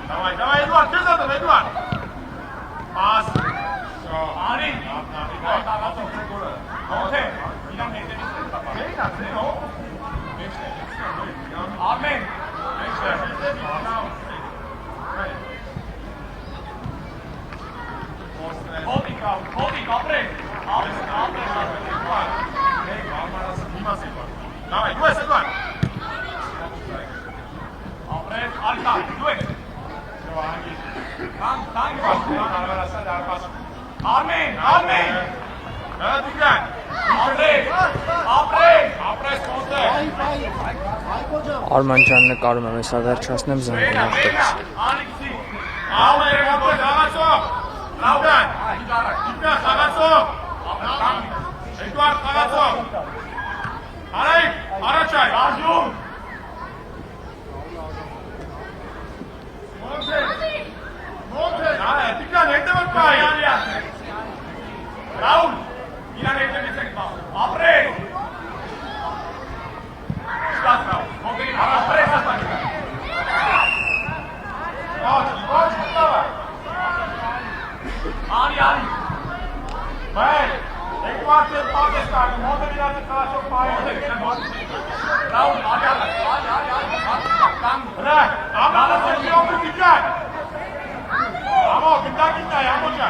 Давай, Эдуард, без этого, Эдуард! Пас! Ани! Армен! Ходик, апрес! Давай, дуэс, Эдуард! Апрес, Альта, дуэс! Armen! Արմանջան նկարում եմ հեսա վերջացնեմ զանգում աղտոքս։ Raul, mira que te dice que va. ¡Abre! Estás, Raul. ¡Abre esa página! Ali. Vai! एक बार से पाँच start मोटे मिला के खड़ा चौक पाए राहुल आगे काम रे आमला से क्यों भी कितना आमो कितना है आमो क्या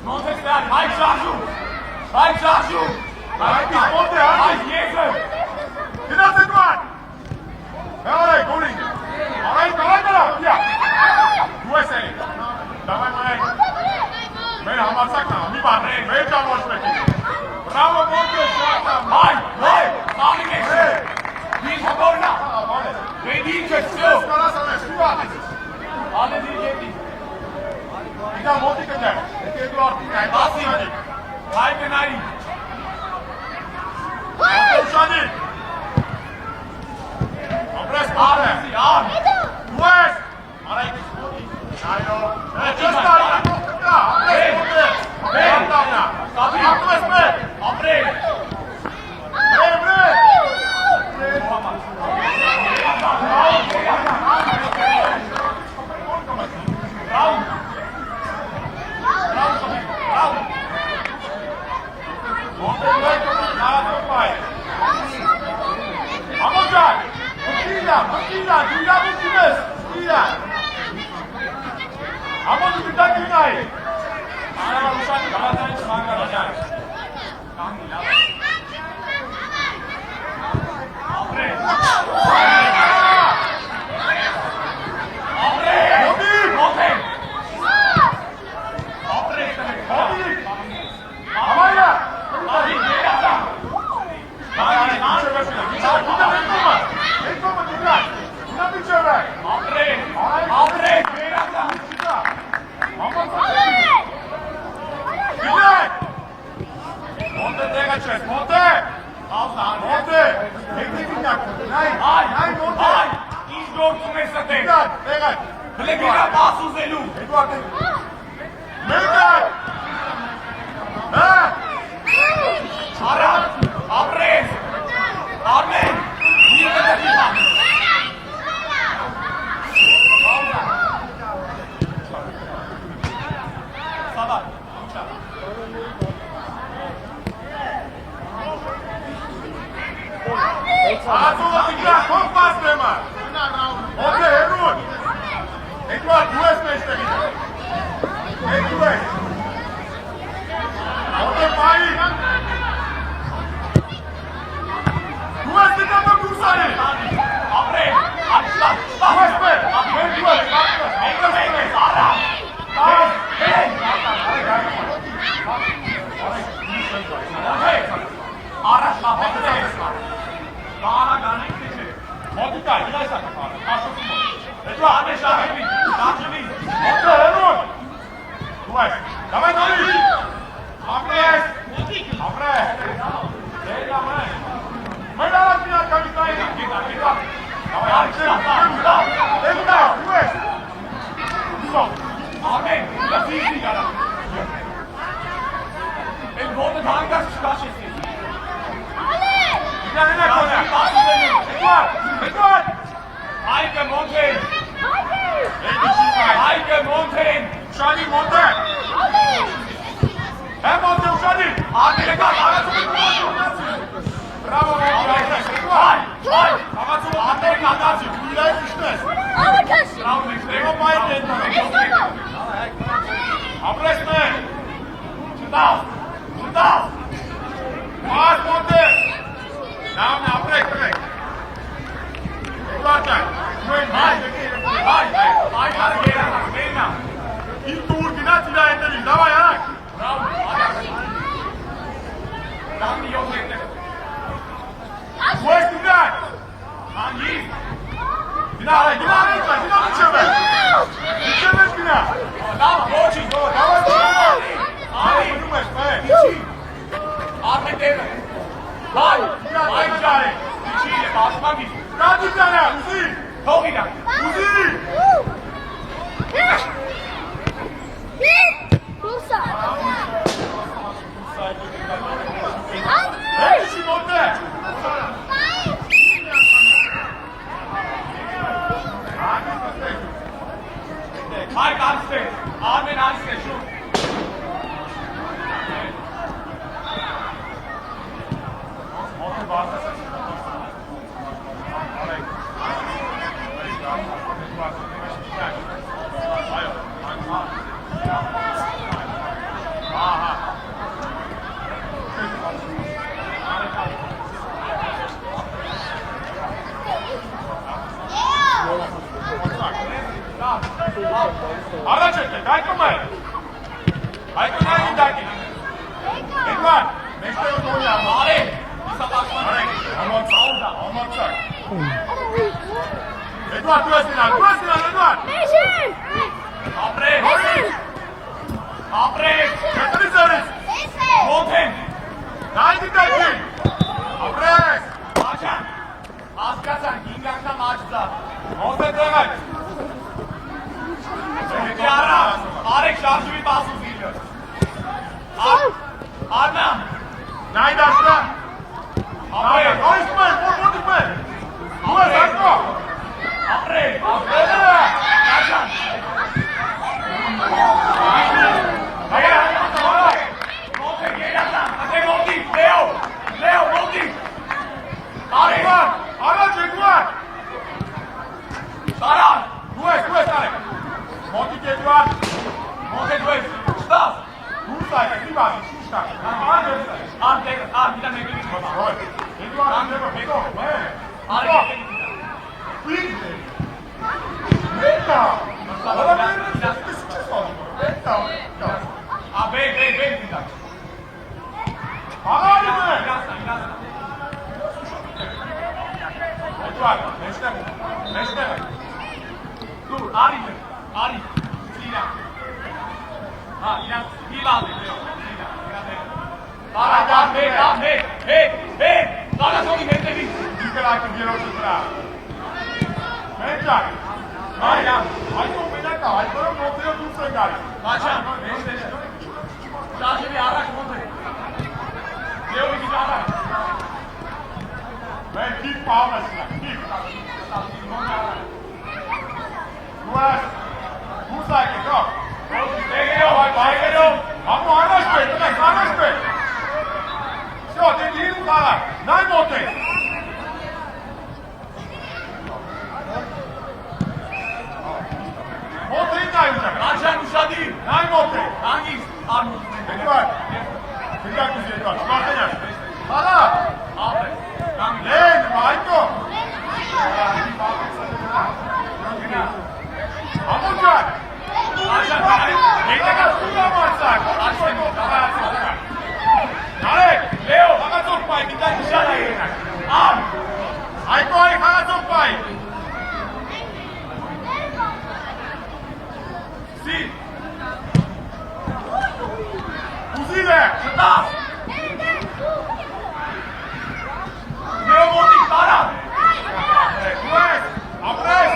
Montestan, Mike Şarjum. Mike Şarjum. Mike Yezer. Gidin Edward. Давай, Гурин. Давай. Я. USA. Давай, Майк. मैं हमारे साथ ना अभी बात नहीं मैं क्या बोल रही हूँ ब्रावो बोल के shot Mike, Mike. Mike Yezer. Biz haborna. Ve değil kesiyor. करा समय शुरू आते Hadi diyecekti. इधर मोदी के जाए एक और Basi. Mike Nari. शादी अब्रेस मार है Abisi, ab. US अरे आयो जस्ट आ रहा है Sabri. अब्रेस में Abre. Bravo. Bravo, Sabri. Bravo. Ana uşak Galatasaray çıkan kalacak. Abre. Abre. Monteng. Abre demek. Hadi Yerazan. Abre. Abre. Yerazan. Monte देगा चेस Monte Monte एक नहीं Ay. Monte Ay. İş doğrultusunda istedi. देगा Plekina mahsus elu. Edward Milton ha Ara. Abre. Armen. Bir de dakika. Sabah. Azul fica com faz tema Monte Edward Edward US में इसने Edward Monte pai US ने तो दूसरा है Abre. Atla. US पे Edward Ara. Araçla bekle. Bana gane gidecek. Monte ilaç takı Aşık mı Edward, hadi şahidi. Şahidi. Monte Edward US Давай Нори Абрес Абрес Дейга मैं डाला किया कविता है Git. Давай Edward US Stop Armen. Lafizi yana. El bote tangas çıkaşesi. Bir tane ne koyar? Mahsus elu. Edward! Hayke Monteng. Edward! Hayke Monteng. Uşani Monte! Hem Monte Uşani! Arkaya kal. Arasını Bravo Monte! Hay. Hay. Havası Monte'nin adası. Kuyulayı düşmez. Bravo Nexte. Ego bayit etmez. Abres mi? Çıtav. Çıtav. Maas Monte! Naam ne abres direkt. Edward gel. Hay. Hay. Hay. Hay. Beyna. İlk uğur bina silah edelim. Davay yanak. Bravo. Dangi yok etti. West Bina! Dangi. Bina lütfen. Bina içeme. İçemez bina. Bravo. Koçi. Давай, давай! Hay. Понимаешь, Daki. Edward, meşte o doğru ya. Arif. İsa bakma. Arif, anlatsak. Edward, tu Sinan, Edward. Apre. Götürün servis. Montem. Haydi Daki. Apres. Maçan. Askasan. Gingakta maçta. Monte demek. Yara. Arif şarjı bir basın geliyor. Arnam. Haydi aslan. Apre. Haydi İsmail, vur İsmail. Dua Sarko. Apre. Evet. Maçan. Hayır. Montem geliyorsan. Hadi Monti. Leo Monti. Arif. Edward, araç Edward. Saran. Dua Sarko. Monte Edward. Montem dues. Stas. Dua Sarko, bak. İşte. Bir tane bekleyin baba. Oy. Edward, ne bu? Arif. Please. Neta. Bey bir dakika. Hadi mı? Biraz. Edward, meşte. Dur, Arif. Sinan. İnan. Bir lazım. Sinan. Hey. Bana sorayım bekleyin. Nicolai che viene oltre. Menja. Hai combinato, hai però non ti ho più fregare. Maçan. Şarjı bir araç Monte. Leo bir araç. Ben keep power keep. Duas. Musa che go. Geliyor. Vamos araç be. Все, ты не упала. Дай моты. Motu дай уже. Maçan müsaade. Дай моты. Hangi? Armut. Edward. Ficar com Edward. Escuta, Fala. Aferin. Hangi? Ei, Maiko. Vamos, Jack. Maçan. Quem tá gastando a massa? Dale. Leo. Haga seu pai, me dá Müsaade. aí. Al. Aí, corre, haga seu pai. Sil. Uzile. Stas. Leo Monti. Saran. Duas. Apres.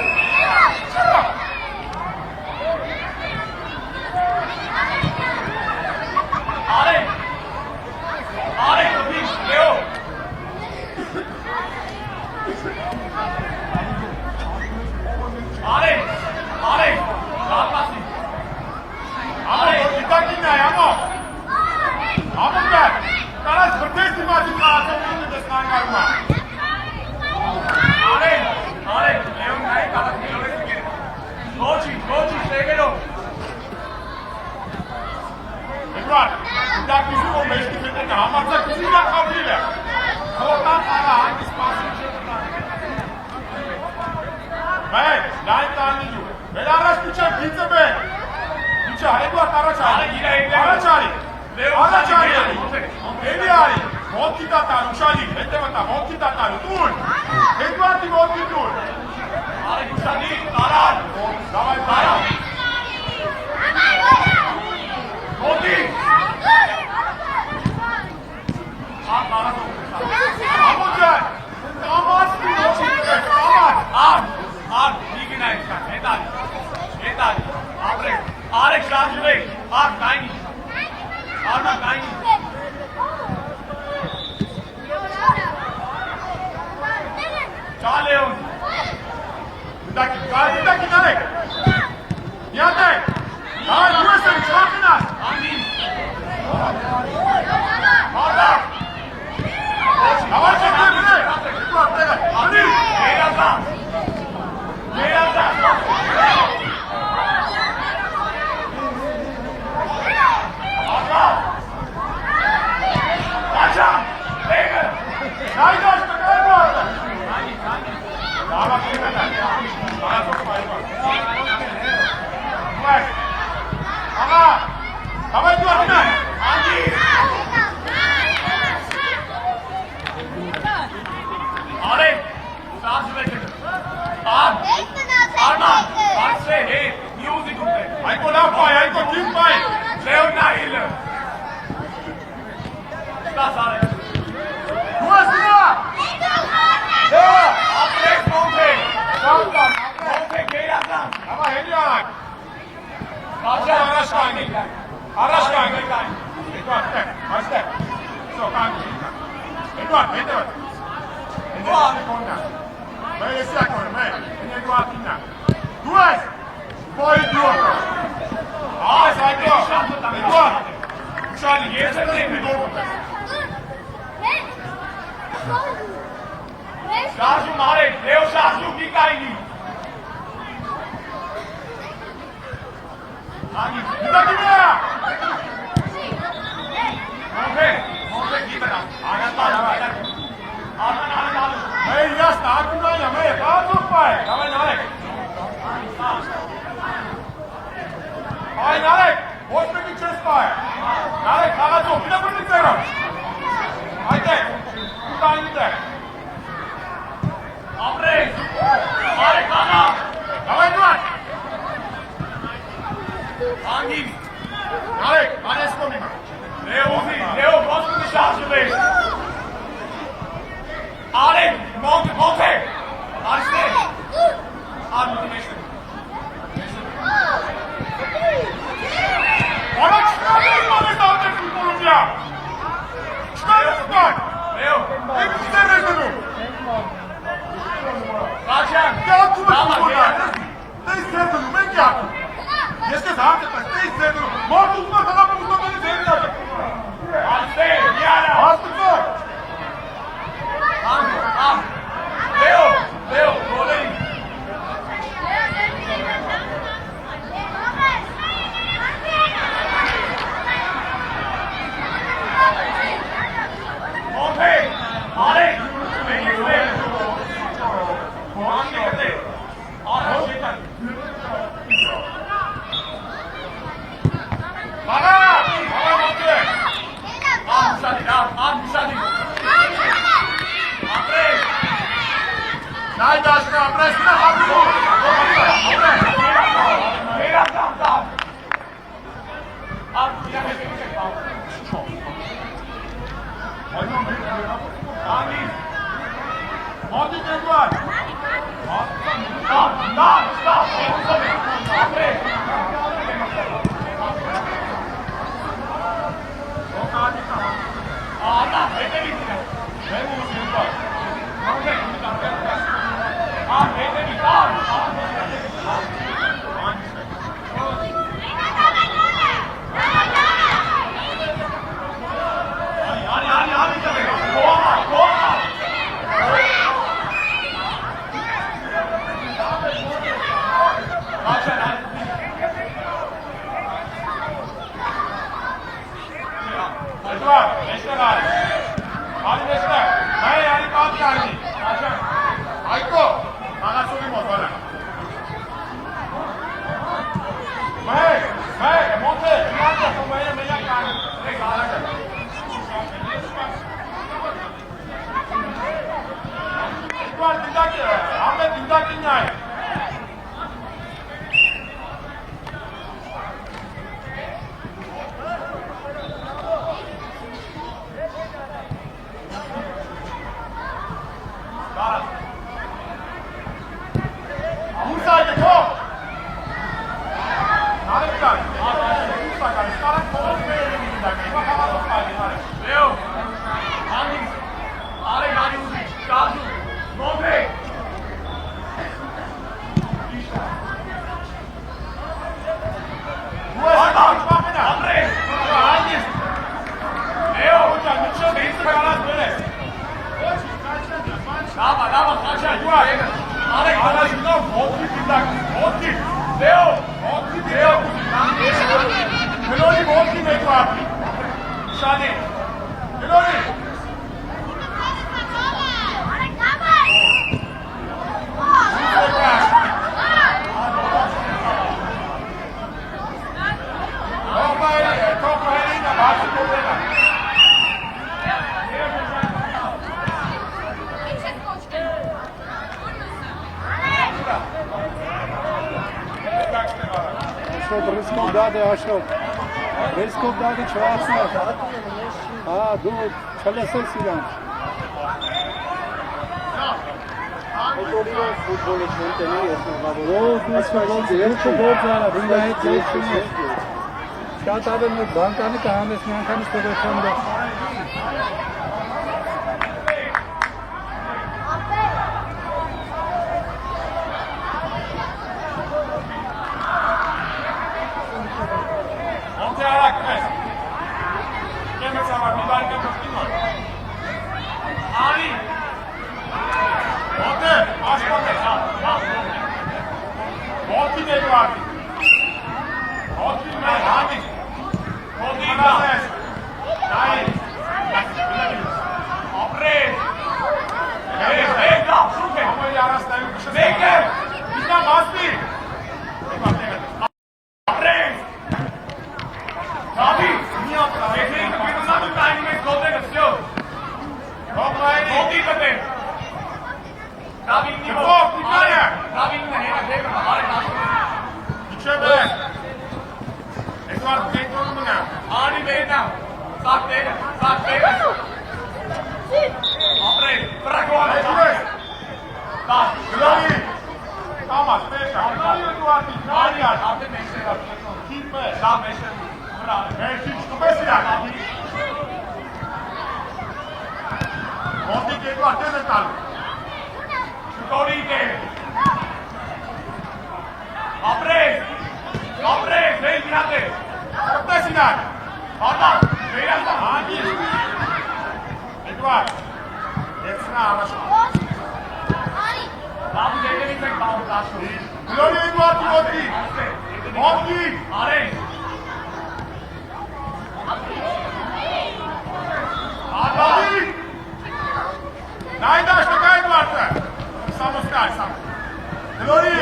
Arif. Kapıyı. Leo. Arif. Rahat basın. Amo, kita kini amo. Amo gel. Karas berdes di maju ke atas ini di sekarang rumah. Arif. Leo naik kalah Leo lagi. Goji, segelo. Edward, kita kisi o meşki fitne ka. Amatsa kisi ka kabile. Kortan ara hangi spası Ben, lain tani ju. Ben araç piçe pizza be. Piçe, Edward araç ari. Araç ari. Araç ari. Eli ari. Monti tatar, uşali. Ete mata, monti tatar. Dur. Edward di monti dur. Arif müsaade. Saran. Davay para. Monti. Al. Amo gel. Amat di monti be. Amat. Al. İyi günler. Yeter. Arif şarjı bey. Tiny. Arman Tiny. Çal Leon. Bir dakika ne? Nihat'e. Ya yürüsün, çarpınlar. Hangi? Orada. Yavaş çekil beni. Edward, buraya. Hadi. Beyazdan. Allah. Maçan. Beyler. Haydi açtı, gel bu arada. Hangi? Daha bak, ne kadar. Bana çok fayda var. Bak. Ama Eduard, step. So, can't Eduard, Eduard. Eduard, corner. May is second, may. Eduard, Tina. Duas. Boy, Eduard. Ah, sai go. Eduard. Charlie, yes, I think we go. Shazu mare, Leo Shazu की करेगी? आगे, इधर की मेरा। मोटे की बता, आगे ताजा आगे नाले। मैं ये स्टार्ट किया है, मैं बात हो पाए, कब नाले? आए नाले, बहुत में की चेस्ट पाए, नाले खाना तो किधर पर निकलेगा? आइए, उतार इधर। Hombre, hare kana. Давай, Eduard. Angin. Alek, ane spomnimo. Leo, gospodin Šašovi. Alek, Monte. Ariste. Armut nešto. Ona šta ne imali da ovdje futbolu ja? Šta je stvar? Leo, ne bi se rezenu. Kaçan! Gel kuma buradan! Ne istedin? Ben geldim. Yeske zaten ne istedin? Mortuzma sana bu beni sevdi. Hadi yani. Artık var. Tamam. Leo, rolling. Monte, hadi. Reskop dade çağırsın. Ha, dur. Çalışsın silah. Futbol için Շատ ավելի նոր բանկանի կհանես միանգամից տողության դե։ Monte arak mes. Kemets ama bir barka tutun mu? Ani. Monte, baş monte. Monte de var. Monte ne? Hani? Monte ne? Hayır. Apre. Hey, da, şuke. Ama yaras da yok. Bekle. Bizden bastı. Apre. Abi, niye yaptın? Bekleyin, benim zaten aynı golde geçiyor. Toplayın. Gol değil mi? Abi, niye bu? Abi, ne yapayım? Hayır, İçeride. Edward, tek oldu mu ne? Ani beyna. Sağ değil, sağ değil. Apre, bırak o adamı. Tamam. Glori. Tamam, beş. Glori Edward, Glori ya. Abi meşe var. Kim be? Tamam meşe. Bravo. Meşe, şu beş ya. Monte Edward ne kaldı? Glori de. Apre. Apre, hey mirate. Kaptesinden. Adam, beyaz da hangi? Edward. Hepsine anlaşıldı. Abi denemek kaldı daha sonra. Glori Edward Monti. Monti. Are. Abi. Найдаш така Едварда. Само скай, само. Глори.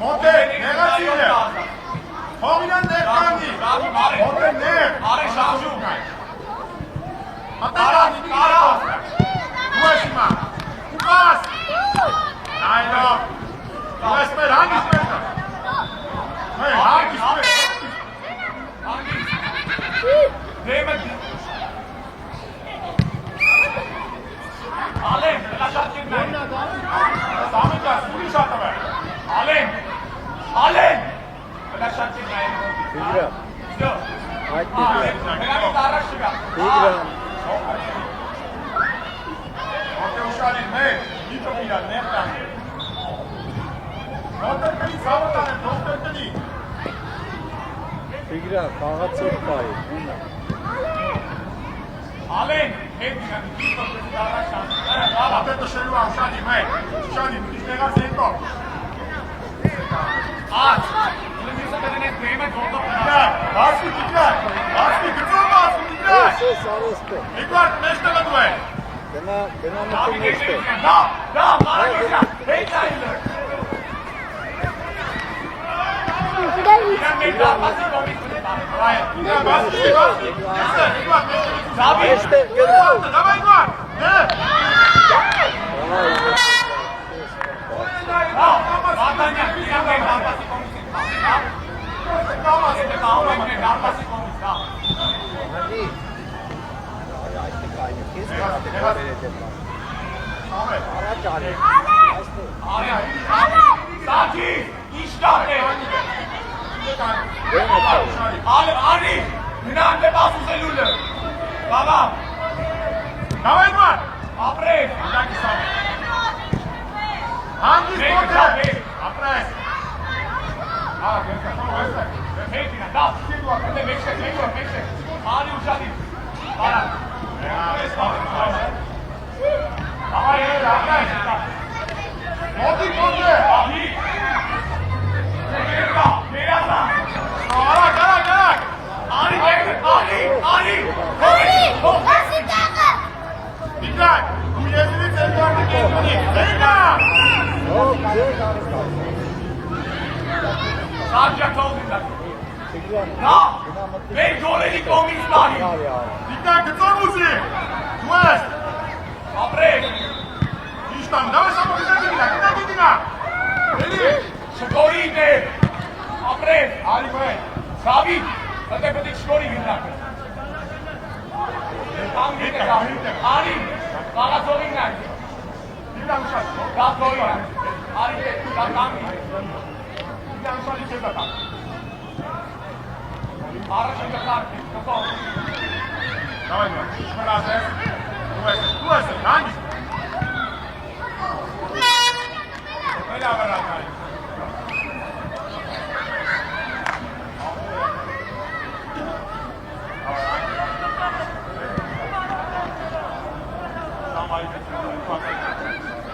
Monte, negative. Hominen nekandi. Monte ne? Are şaşu. Atara, kara. Duesima. Kupas. Nailo. Duesper, hangi sper? Hey, hangi sper? Hangi? Demet. Alem, laşat gitmeyin. Samikas, bunu şartı ver. Alem. Alem. Laşat gitmeyin. Figura. Yok. Haydi. Alem, taraf şuga. Figura. Monte uşağın ne? Nito bilen ne yaptan? Monte kali savatan, doktor kali. Figura, kağıt çok payı. Alem, hep yani Nito kali taraf şans. Monte to şerua uşağın ne? Uşağın ne kadar zeyko. Aç. Bunu bedene kıymet oldu. Baskı dikkat. Baskı güzel baskı dikkat. Ses arası. Edward neşte kadar. Bena Abi mutlu geçti. işte. Da, bana geçti. Hey Tyler. Ben daha basit olmuş. Hayır. Ya basit. Edward neşte. Abi İşte Edward, давай Edward. Ne? Zaten ya, ben daha basit olmuş. Kalmaz. Daha basit olmuş. Hadi. Ahmet. Araç Ali. Sakin. İştahne. Ali. Günahne basın selülle. Tamam. Давай var. Apres. Hangi sporda? Apres. Ha, gerçekten. Peki, da. Ne bekle. Ali uçadı. Para. Hayır, arkadaşlar. Monte. Ali. Kara. Ali. Dikkat. Bu yerini tekrar kendini. Zeyna. Çok güzel arası. Sadece told him that. Figura. No. Մեր գոլերի կողմից բանի։ Դիկա գծոր ուզի։ Դու ես։ Ապրեք։ Իշտամ, դավայ շապոկիզա դինա։ Էլի։ Շկորի դեր։ Ապրեք։ Արի բայ։ Սավի։ Դե պետք շկորի գնացեք։ Արի։ Կաղացողին նայ։ Դիլա ուշած։ Կաղացողին նայ։ Արի դե կաղամի։ Դիլա ուշալի չես դատա։ Առաջին կխարդի, կխող։ Դավայ բայ, շմրած ես։ Դու ես, նանջ։ Էլի ավարակ արի։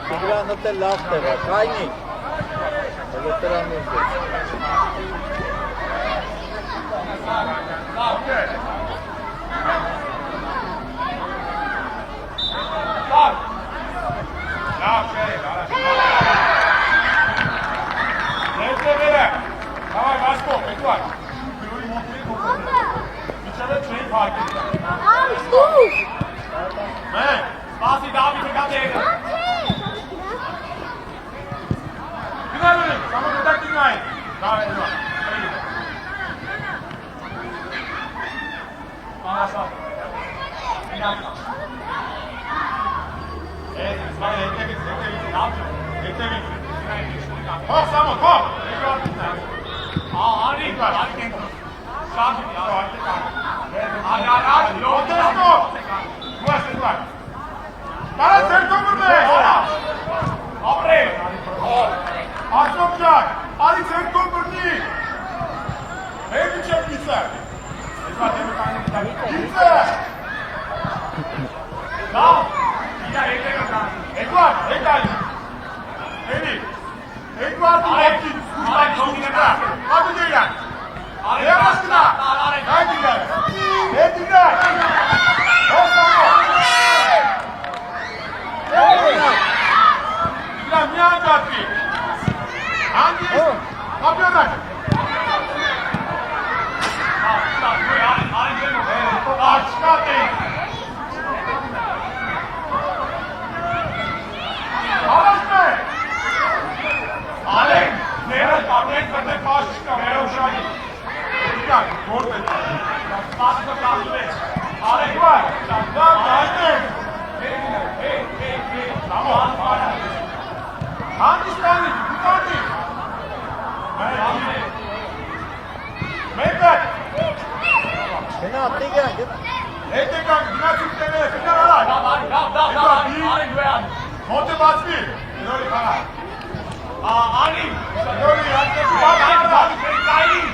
Տիգրանը դե լավ տեղ է, կայնի։ Էլեկտրոնի դե։ Okay. Սավ։ Լավ չէ, լավ։ Ներդրել է։ Давай, Վասկո, եկուար։ Գրորի մոտնի կոկոտ։ Միջև է չէի պարկի։ Մեր։ Սպասի դավիթը կատերը։ Գնալ ունի, սամոդետակ դինային։ Դավ է նուա։ Անասավ։ Ինակա։ Հող սամոտ, հող։ Արի, արի կենքո։ Շարդի, արի, Ոտեսկո։ Դու ես նուար։ Տարած ձերքոմուրն է։ ապրեք։ Ասոք ճակ, արի ձերքոմուրնի։ Մեր միջև գիծը։ Գիծը։ Լավ։ Իրա եկեք կան։ Էկվար, եկալի։ Էլի։ Էկվար դու հոպտին, սուշտային շունինը։ Հատու դեյրան։ Եվաս կնա։ Հայ դիգար։ Է դիգար։ Հող սամո։ Իրա միան գատվի։ Անդիս, կապյոնակ։ Աչկատ էի։ Հարաշտ է։ Արեք, ները կապրեք բրդեք պաշկա, Մեր ուշանի։ Դիկան, գործ է։ պաշկա կապում է։ Արեք, Էկվար, դավ դայտեն։ Սամո, Անդիս տանի, դուտանի։ Մեկատ։ Գնա, Տիգրան, գնա։ Հետեկան, գնացիք տեները, գնար արար։ արեք, արեք, դու ան։ Մոտը բացվի, նորի խաղա։ Արի, Նորի, հատկեպի բացվի։ կային։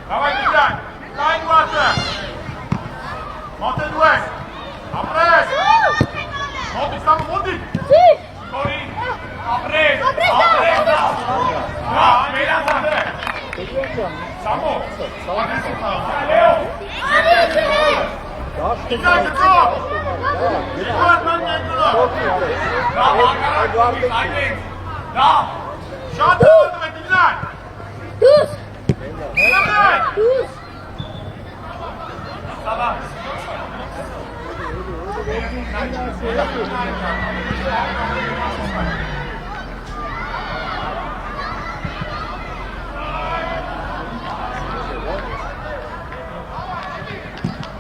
Davai, Tigran, կային վացը։ Մոտը դու ես։ Ապրես։ Մոտիկ, սամը, մոտիկ։ Շկորի, ապրեք, ապրեք, վերանցանք։ Սամո, Դաշտ Tigran, գծով։ Իկվար ման ներդրով։ Շատ հատում է, Tigran։ Նամրեք։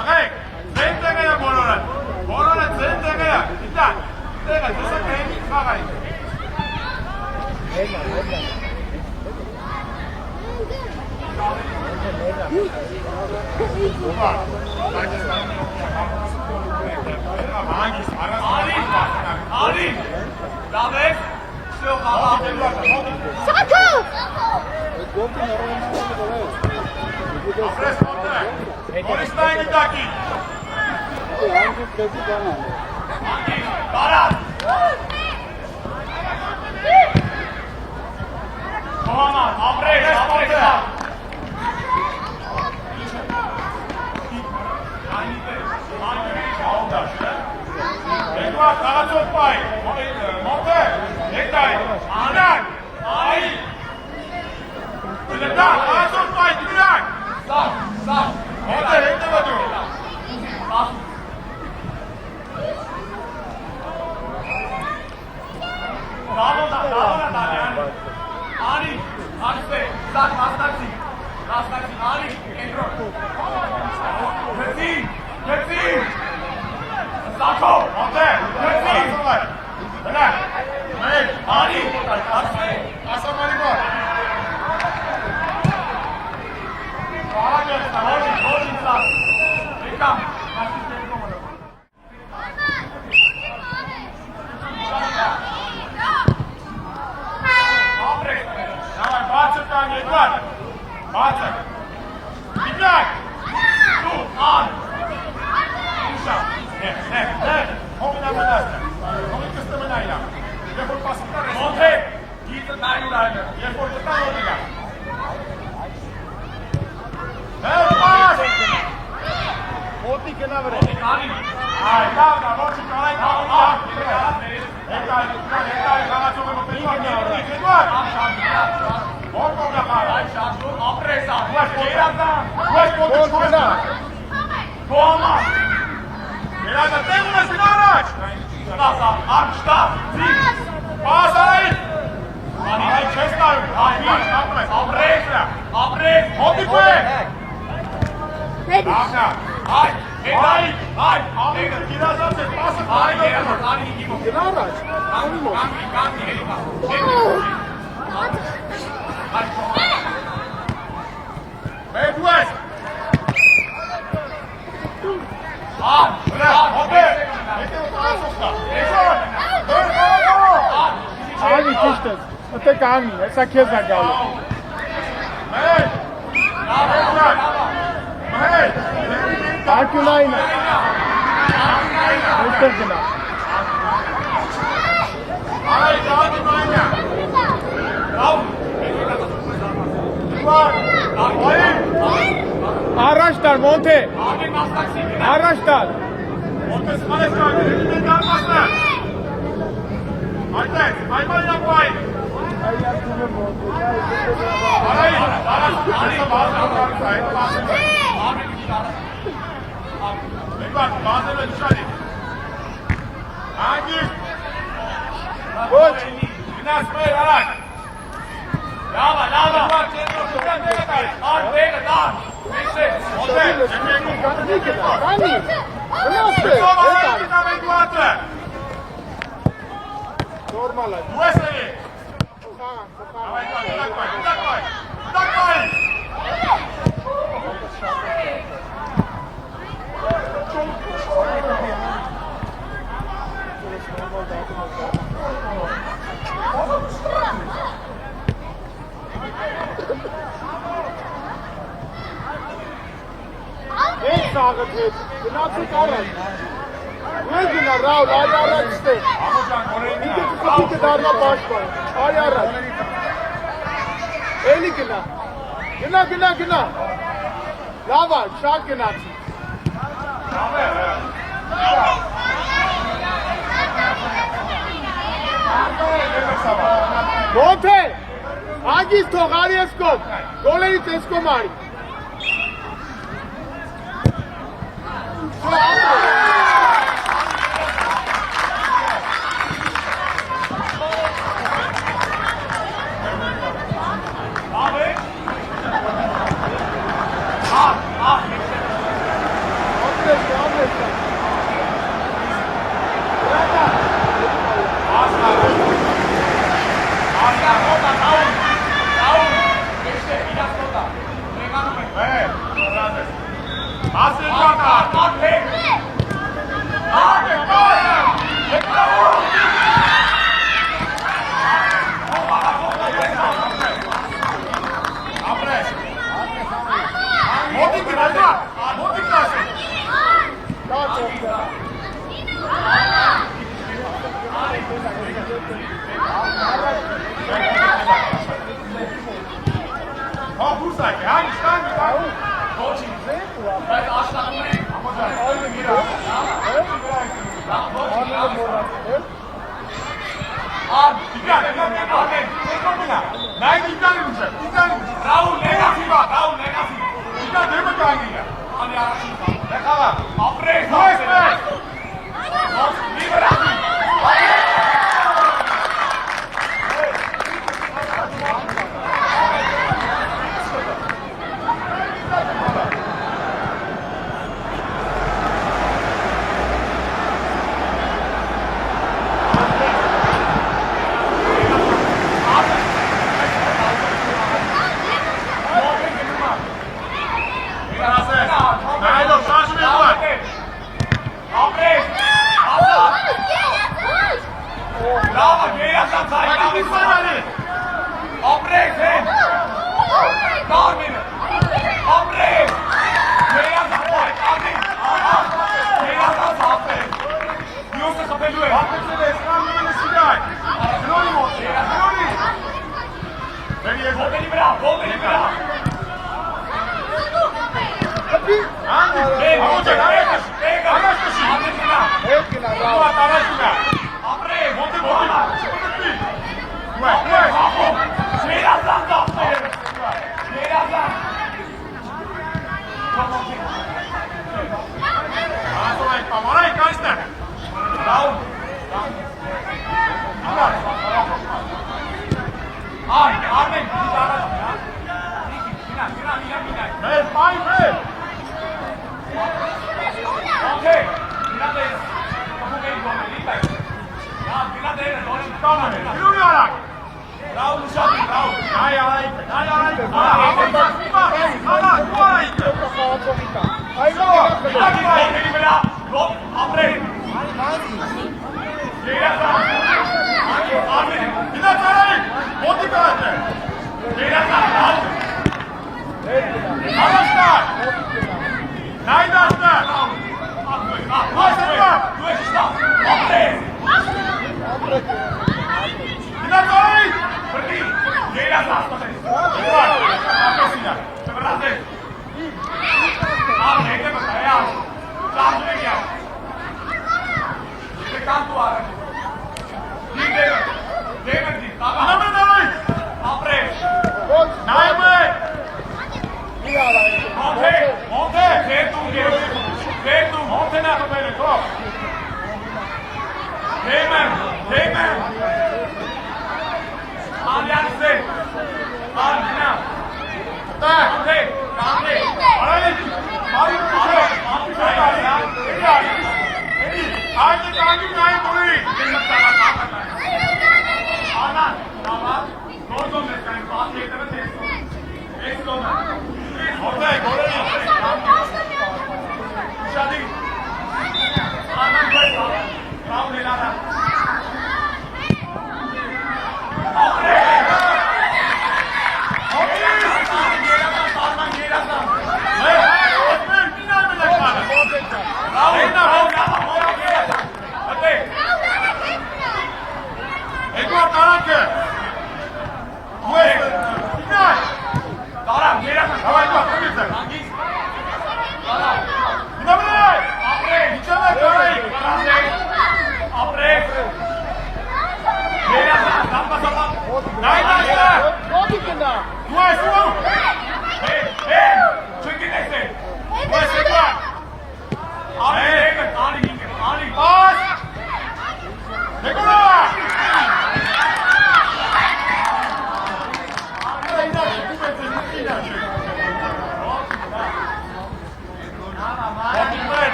Աղեք, ձեն տեղերը բոլորը։ Բոլորը ձեն տեղերը։ Իտան, տեղը, դեսը կհենի խաղային։ Արի, դավեք, շյո խաղա։ Ապրես մոտը, հորիստային իտակի։ Բարած։ Հովանան, ապրեք, ապրեք։ Եկվար, կաղացով պայ, մոտը, եկտայ, անակ, այ, կաղացով պայ, դիրակ, Սավ, Monte, հետևը դու։ Դավոն Դալյան։ Արի, արստե, սակ մասնակցի, արի, կենտրոն։ Գեցի, սակո, Monte, գեցի, Հնա, մեր, արի, արստե, ասամանի բար։ Հոջին սակ, եկամ, Давай, բացը կան երկար, բացը, իգնակ, դու, ան, իշա, հողինա մնասնը, հողին կստը մնայնա, երբ որ պասիկտար ես, Մոնթե, գիծը նայում այլը, երբ որ կտան հողինա, մեր պաս, մոտի կնա վրե, արի, այ, լավնա, ոչի կարայ կաղունա, եկա, հետայ, խաղացողը մոտեցվար, երկար, որ կողնա խաղը, այ շաշում, ապրեսա, դու ես պոտի չկորնա, կոմա, երազը տեղում ես գնա առաջ, ստասա, արմշտա, զիգ, պաս այլ, արի, այ չես նայում, այ, ապրես, ապրես, հոտի պեր, լավնա, այ, հետայ, այ, ամինը գիրազած է, պասը այ, խաղի երամոտ, արի, հիգիմոտ, գնա առաջ, կանգի, հելիկա, մեր դու ես, ան, վրա, հոտե, հետև տարասող կա, եզոր, մեր խաղակով, Անի ճիշտ ես, մտե կանի, հեսա քեզ է գալու։ մեր, մեր, Արկյունային է, այստեղ գնա։ այ, դանի մանյա, Առաջ տար, Մոնթե, Աղեն մասնակցի, առաջ տար։ ոտես խանես կան, հետև կարմասնը, այդպես, այմանյա պայն, արայ, արայ, բազելը նշանի, անգիր, ոչ, գնաս մեր արակ, լավա, ան, տեղը, դան, մեջտե, ոտե, ջեմեկում, Կանի գնա, կանի, գնաս է, Սով արայ հետար, գնա մենք վատը, նորմալ է։ դու ես էի, ավայ կան, դակ բայ, Հետ սաղը թետ, գնացուք առաջ։ Ուր գնա, Ռաուլ, այ առաջ ստեղ։ ամոջան, գորեին Ինքը կպիտի կդարնա պաշպան, այ առաջ։ Էլի գնա, գնա։ Լավ է, շատ գնացի։ Մոնթե, անգից թող արի ես կոմ, գոլերից ես կոմ արի։ Նայ դիտան ուժը, դիտան ուժը։ Ռաուլ, նեգատիվա, Ռաուլ, նեգատիվ։ Դիտա դեմը կանգնիա։ Ապրես, ապրես։ Մի վրացի։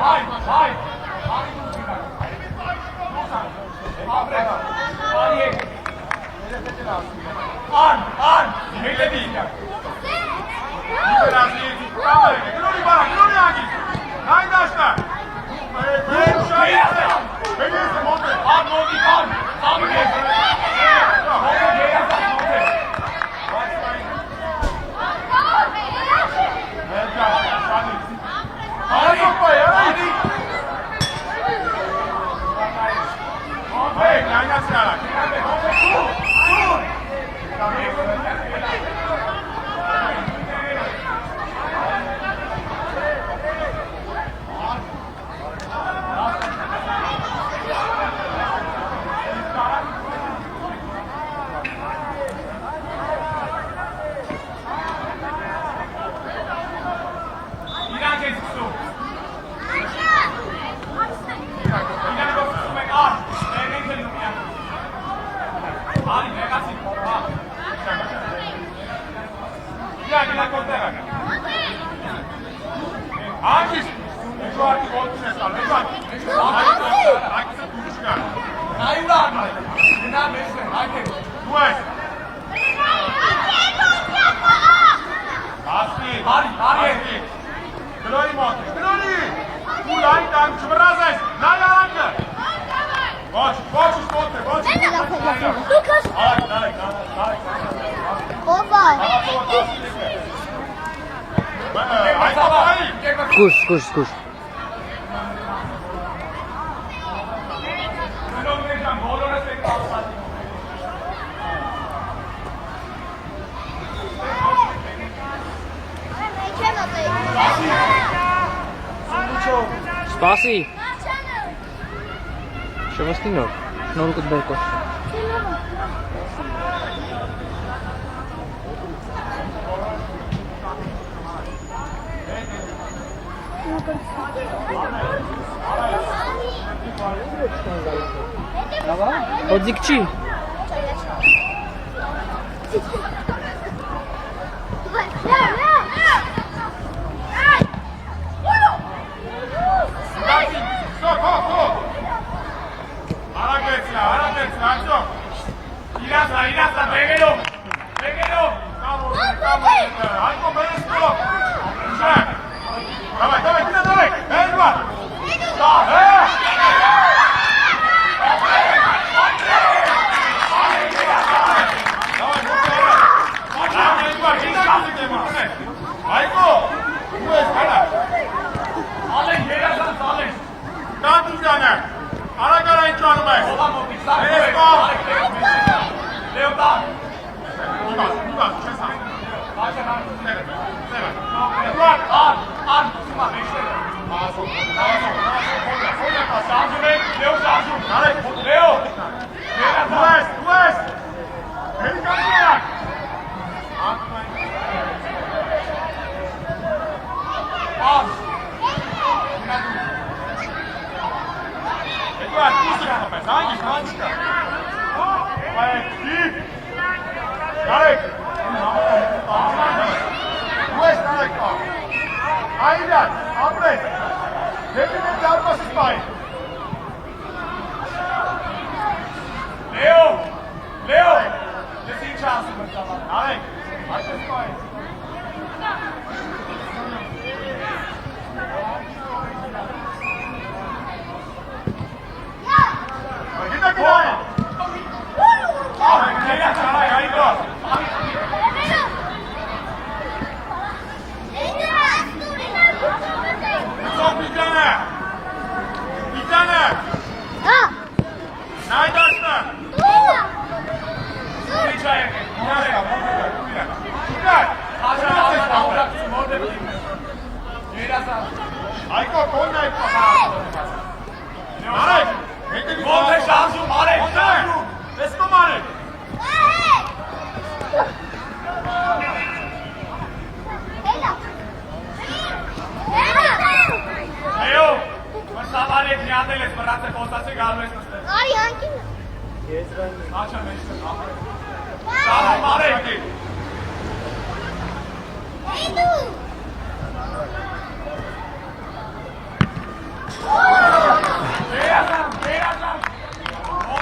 Vai! An! Heledi! Gülüyor bana, gülüyor hangi? Hangi taşlar? Ben şahit. Beni izle Monte. An, Monte, an! An, Monte! Kuş. Spasi. Շվաստինով, շնորհակալ բերկոս։ Օդիկ չի։ Irasa, pégalo. Давай, кидай! Эльва!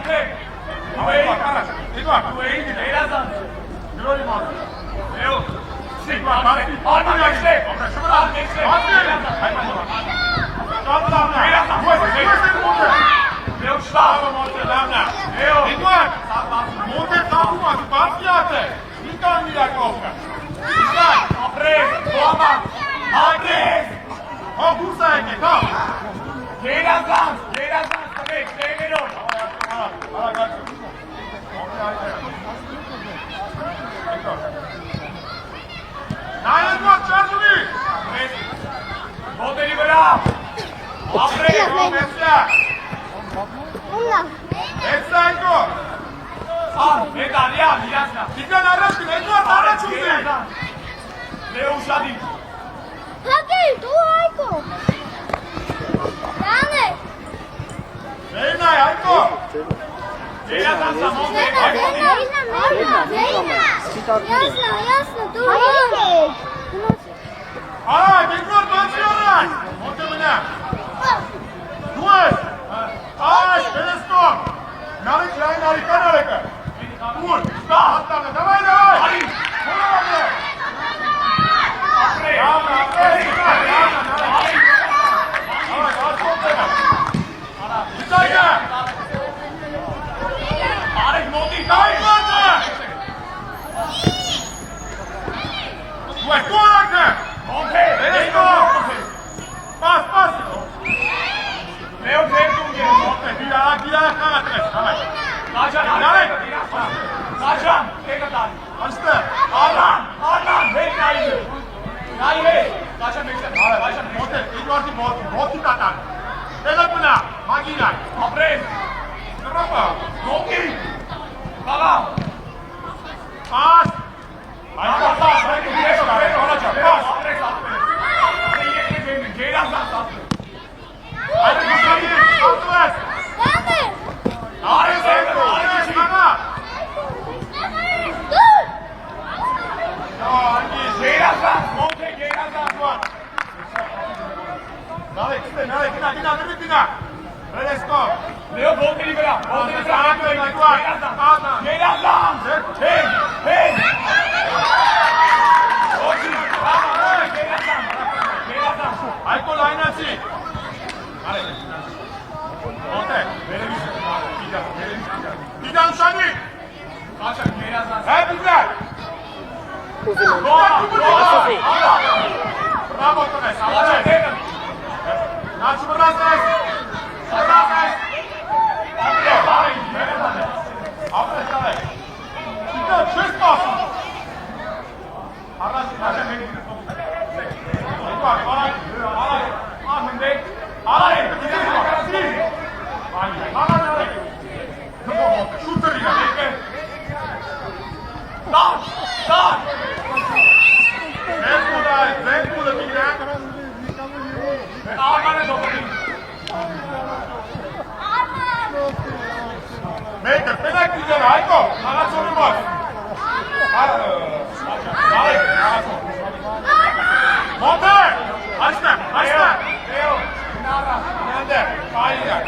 Monte. Edward, Erazan. Glory Mark. Leo. Sigma, Marty. Arman geçti. Arman geçti. Leo şlaf. Leo. Edward, Monte takuma, Bastiate. Nikam Milakovka. Nikam. Apres. Doğaman. Apres. Ha Bursa'ya tam. Erazan. Erazan. Tabii. Devir ol. Ara kaç. Nine Edward, charge me. Monte libera. Apres. Messia. Una. Etsenko. Al. Medalya. Mirasna. Dikkat araçın. Edward araç uzi. Leo Şadi. Hadi, tu Aiko. Yani. Zeyna, Ayko. Erazan sa Monte. Zeyna. Ясно, tu Aiko. Aa, Edward başlıyorlar. Monte bine. Dues. Aş, Beneston. Narik, Lain, Arikan, Arika. Vur. Hatta, davay, davay. Ali. Vur abi. Apres. Yavrum, Ali. Davay, az çok dene. Güzel gel. Arif Monte. Davay, Monte. Dues, vur Akne. Monte. Beneston. Bas, bas. Leo Tevdun geri. Monte, bir ayağa kanatır. Davay. Sacan. Sacan. Tek atar. Açtı. Arman. Arman. Hey Nail. Nail. Sacan bekle. Sacan Monte, Edward'ı bot atar. Helal buna. Magina. Apres. Bravo. Monte. Tamam. Pas. Aynen sağ. Ben olacak. Pas. Apres. Erazan sattı. Hadi güzel. Altılar. Yani. Arif Sevdun. Altılar Arif bana. Dur. Hangi? Erazan. Monte. Erazan. Var. Nare, Dina. Redesco. Leo Monte libera. Monte libera. Erazan. Erazan. Hey. Hey. Ochi. Tamam. Erazan. Erazan. Ayko Lainasi. Nare. Monte. Didan Şani. Sacan. Erazan. Hep güzel. Doğan. Bravo Tones. Sacan. Tevdun. Naci Brazes. Brazes. Aferin sana. Didan şest basın. Arras. Edward, alay. Ahmet. Alay. Alay. Şutör yine. Dağ. Dağ. Red Bull'a bir giren. Arman'a dokunayım. Maker, penak güzel. Ayko. Sana sorun var. Alay. Monte. Açma. Leo. Nara. Nerede? Aynen.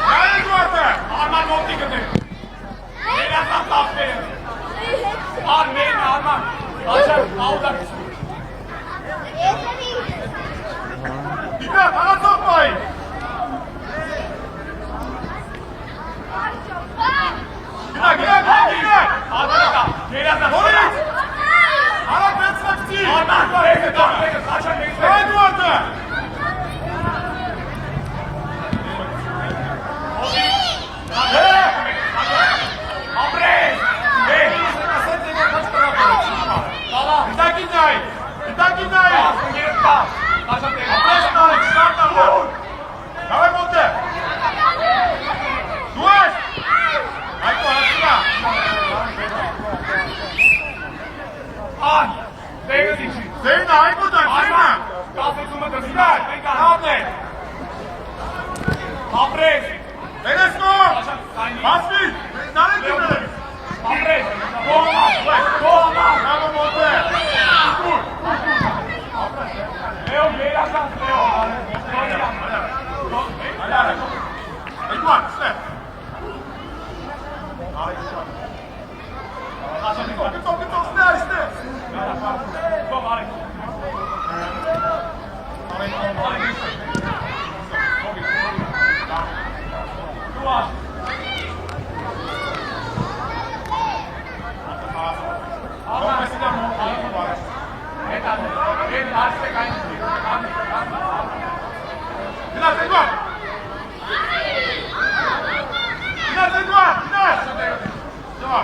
Nerede duvarda? Arman Monte götür. Erazan taf verin. Arman. Sacan. Aldak. Dikkat, bana toplayın. Gel. Arkada. Erazan. Polis. Ara Petrakçı. Arman. Bekle. Sacan bekle. Nerede duvarda? Apres. Hey. Tamam. Bir dahaki ney? Bastın geri tutar. Sacan tekrar. Apres nane, çıkartma. Davay Monte. Duas. Ayko, arasına. An. Vegas için. Zeyna, Ayko'dan, Zeyna. Arman. Kalsın sunma Güzel. Rahatlayın. Apres. Benesco. Sacan. Sayın. Basbil. Nane kimleri? Apres. Doğaman. Bravo Monte. Dur. Գնաց Էդվարդ։ Գնաց Էդվարդ, գնաց։ Դո։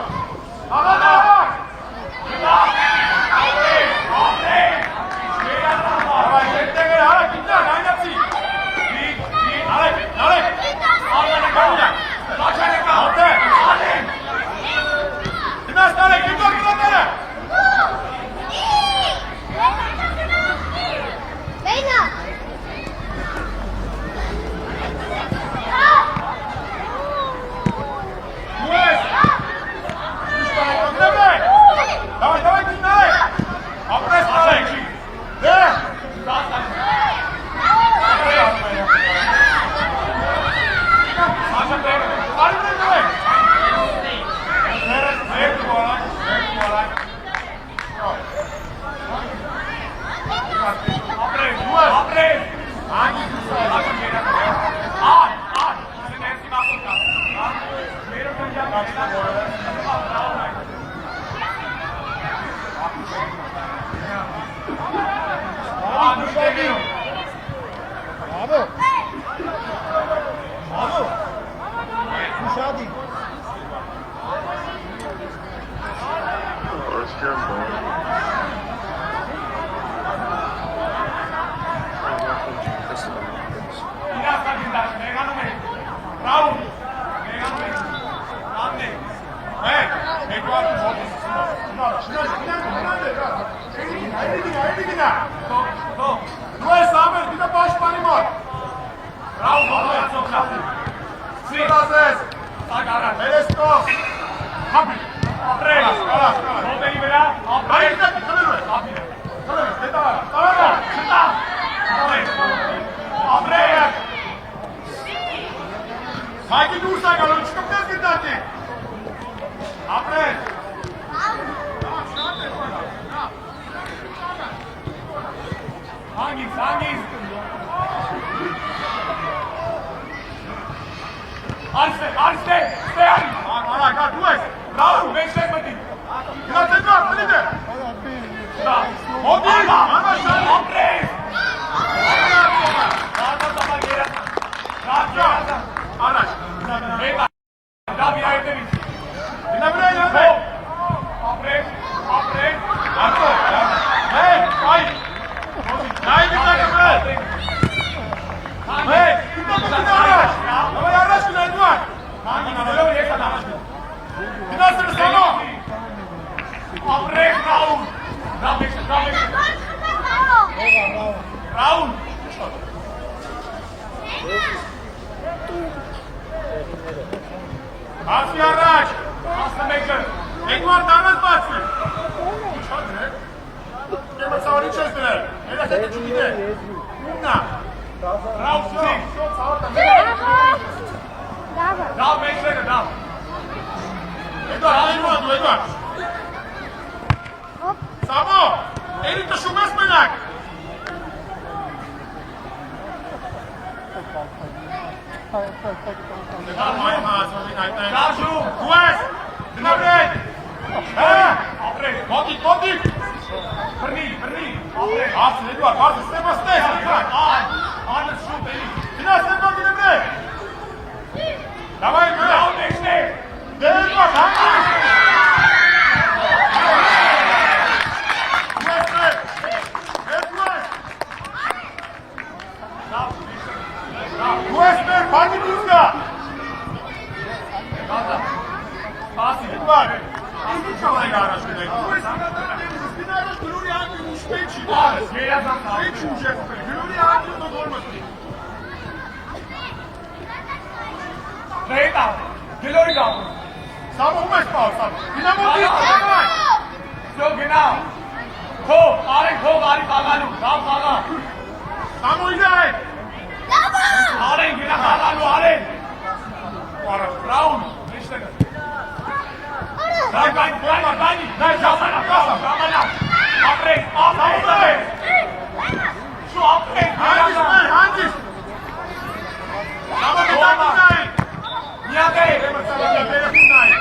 Աղա։ Հայկի դուրս է գալու, չկպտես գտատի։ Ապրես։ Հանգիս։ Արստե, ստեյանի։ Արագ, դու ես։ Ռաու, մեջտեղ մտի։ Գնաց Էդվարդ, մնիտ է։ Մոտի, անվաշանի։ Ապրես։ Առաջ, դավի այդերից, դինավրել է, ապրեք, արդո, մեկ, այ, նայ դիտակը մեկ, դիտակը առաջ, նավայ առաջ կնա Էդվարդ, նավելով ես ան առաջ դինասը նստանո, ապրեք Ռաուն, Ռաուն, Ասի առաջ, ասը մեկը, Էդվարդ դարնաց բացվի։ Չա դրեք, կեմը ծավարի չես դրել, երաս հետը չուգիտ է, ուննա, Ռավ սուզիկ, դավ մեջրերը, դավ, Էդվարդ, Էդվարդ, Սամո, էրի տշում ես մենակ, Դաշու, դու ես, դնավրեք, ապրեք, մոտիկ, բրնի, ապրեք, ասն Էդվարդ, ասն ստեպաստես, անըս շուտ էլի, դնաս Էդվարդ դնավրեք, դավայ մը, դե Էդվարդ, հանգիս, դու ես մեր բանի դուրս գա, Պասի, Էդվարդ, ինձ ինչ ավայք առաջ գնեք, դու ես գին առաջ գլուրի հանգին ուշպեի չի դարես, ինչ ուշ ես ուպել, գլուրի հանգին դո դոր մստրի։ Դեյտ ավ, գլորի գավ, Սամո ում ես պավ, Սամո, գինամոտի, Սո գնավ, քով, արեք քով արի պաղալու, դավ պաղա, Սամո իզա է, Արեն գինա պաղալու, արեն, Ռաուն, մեջտեղը, Բանի, ժամանակ, ապրեք, շու ապրեք, հանգիս, Սամո գետակի նայի, միակ է, երեխին նայի,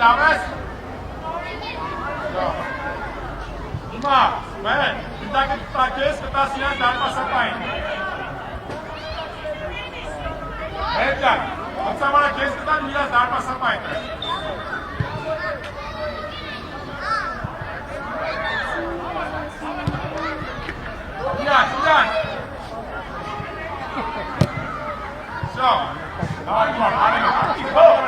լավ ես, հիմա, Bem, está aqui para que esse que está assinando dá para sair. É, Jack. Vamos chamar aqui esse que está mirando dá para sair. Julian. So, now you are running. Go.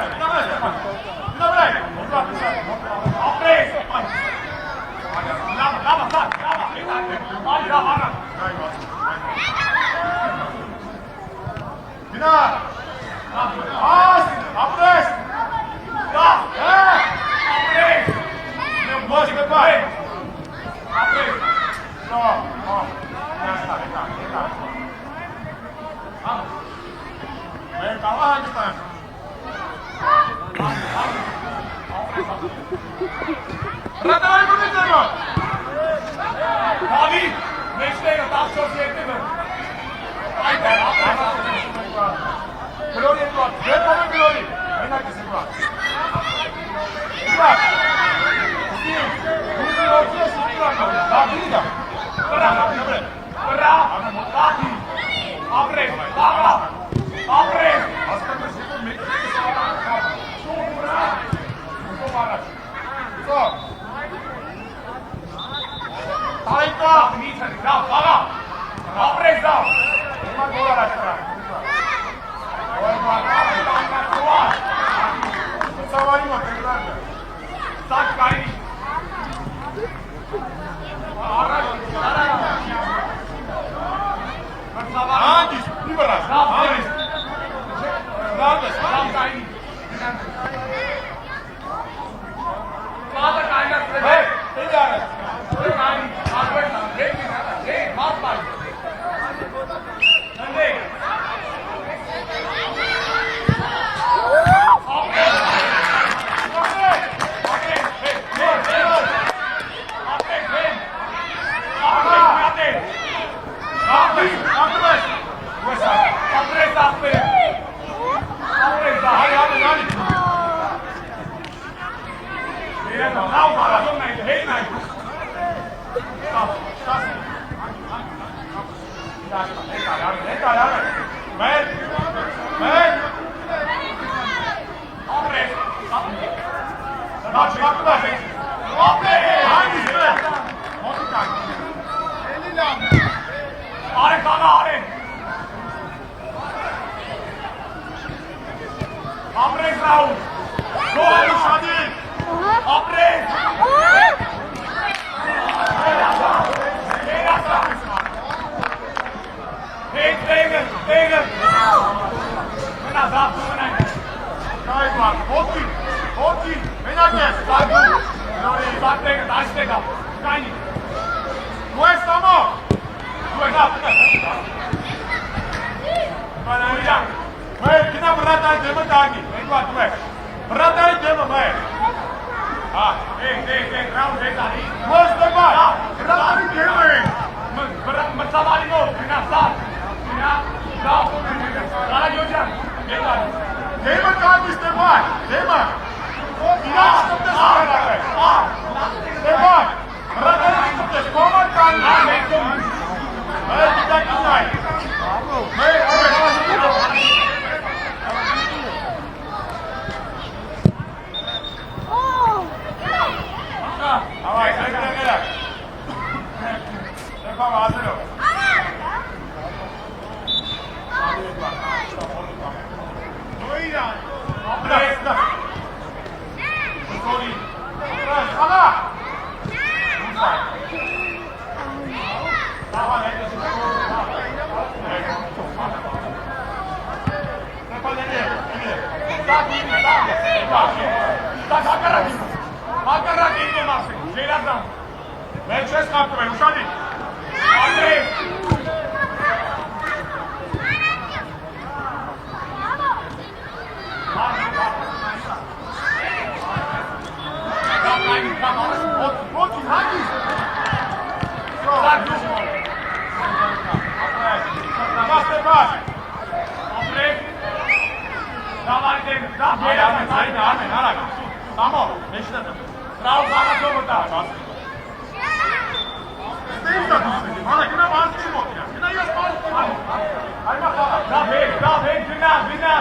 Vinna.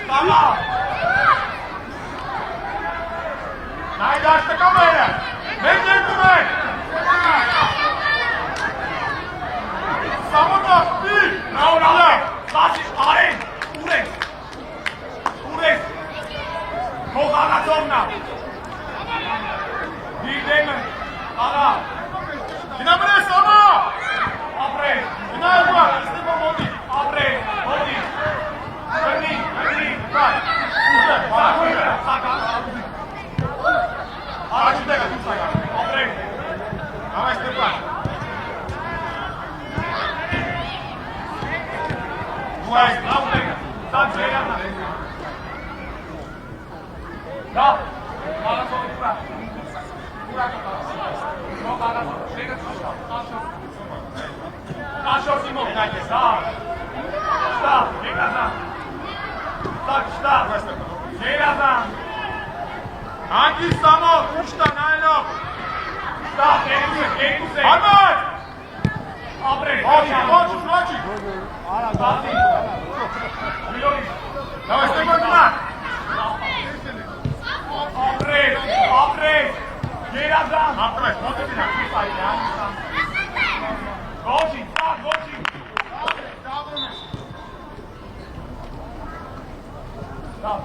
Tala. Nein, da ist der Kamera. Nicht hinten. Samuta, spiel. Raul, alle. Lass es rein. Ures. Hoch an der Sonne. Die nehmen. Tala. Dinamre, Sama. Abre. Dinamre. Stefan Modi. Abre. Modi. Verdi. Vai. Saca. Ajuda, saca. Abre. Vai, Stefan. Vai, abre. Tá chegando. Dá. Fala só pra. Acho Simon, está. Está. Hangi Samo, 3 tane aynı. Está, gegen você. Arman! Abre. Rochi. Давай, Степан, туда. Abre. Gerazan. Abre, смотри меня. Goji. Da.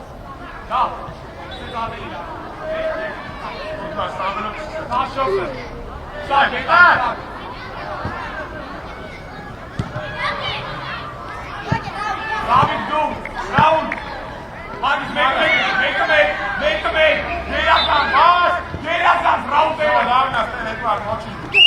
David, du. Raul. Marcus, make a make. Gerazan. Raul, Davnas, ne, ne,